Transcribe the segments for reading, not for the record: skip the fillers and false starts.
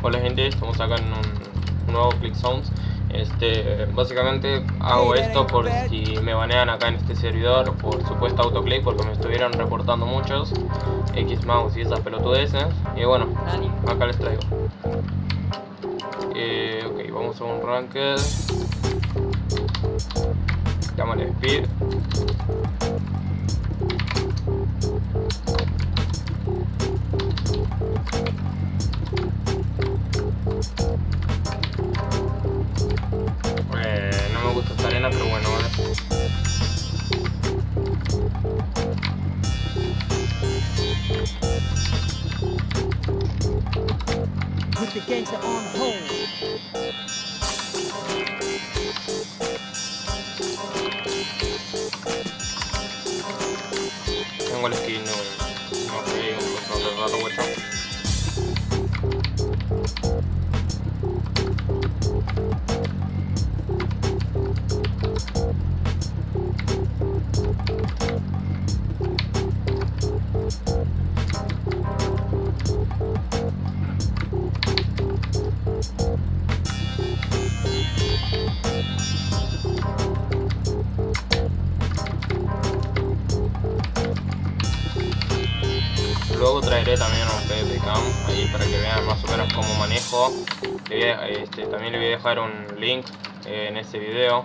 Hola gente, estamos acá en un nuevo Click Sounds. Básicamente hago esto por si me banean acá en este servidor por supuesto autoclick, porque me estuvieron reportando muchos Xmouse y esas pelotudeces. Y bueno, acá les traigo. Ok, vamos a un ranked. Llámale speed. No me gusta esta arena, pero bueno, vale. Put the gangster on hold. Tengo el skin, no sé, un control raro, guacho. Luego traeré también un PvP Cam ahí para que vean más o menos cómo manejo. También le voy a dejar un link en este video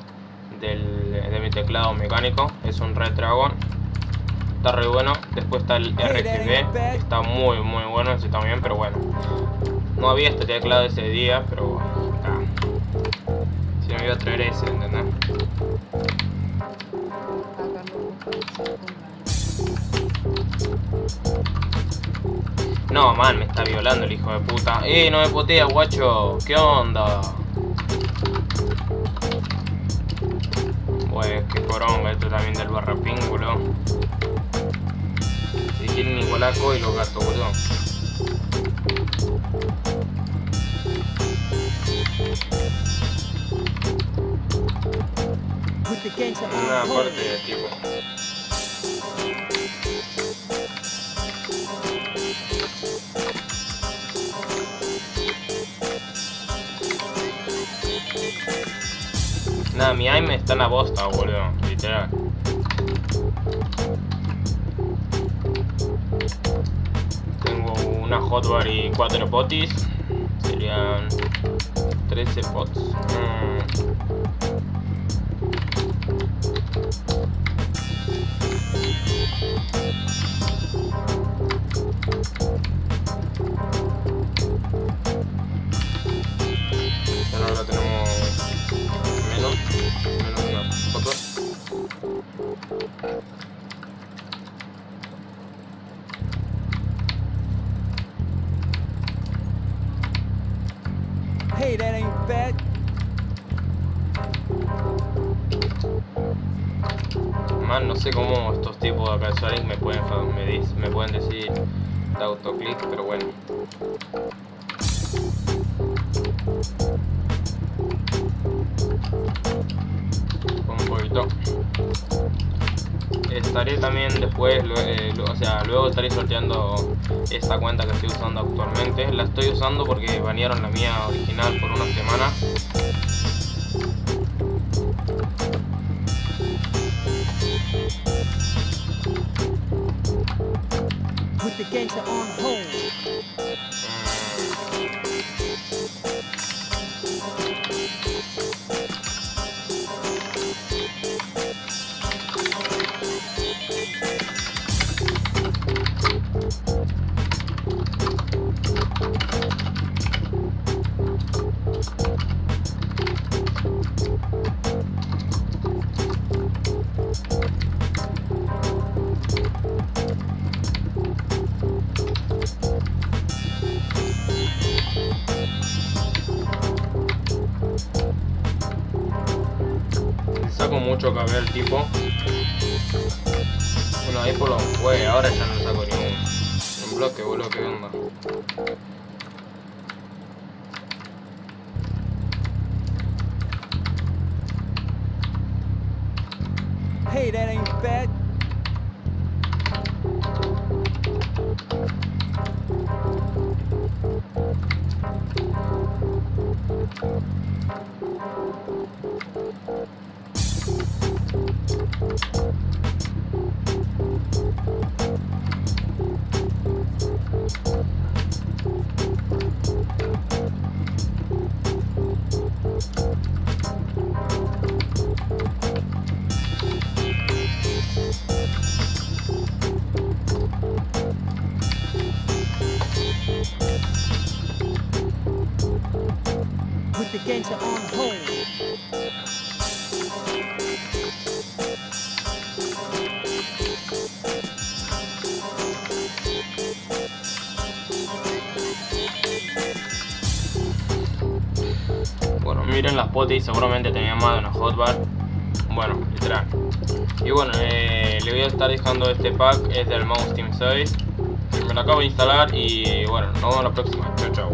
de mi teclado mecánico. Es un Red Dragon, está re bueno. Después está el RGB, está muy bueno ese también, pero bueno, no había este teclado ese día, pero si no me iba a traer ese, ¿entendés? No, man, me está violando el hijo de puta. No me potea, guacho. ¿Qué onda? Pues qué poronga, esto también del barrapíngulo. Si quieren igualaco y los gatos, boludo. Una parte de tipo. Nada, mi aim está en la bosta, boludo, literal. Tengo una hotbar y 4 potis. Serían 13 pots. Bueno, ahora tenemos menos una foto. Hey, that ain't bad. Man, no sé cómo estos tipos de acá de Sonic me pueden decir de autoclick, pero bueno. Un poquito. Estaré también después, luego estaré sorteando esta cuenta que estoy usando actualmente. La estoy usando porque banearon la mía original por una semana. Put the gangster on hold. Saco mucho cabello el tipo. Bueno, ahí por lo fue, ahora ya no le saco ni un bloque, boludo, que onda. Hey, that ain't bad. Put the gangster on hold. Bueno, miren las potis, seguramente tenía más de una hotbar. Bueno, literal. Y bueno, le voy a estar dejando este pack, es del Mouse Team 6. Me lo acabo de instalar y bueno, nos vemos la próxima. Chao, chao.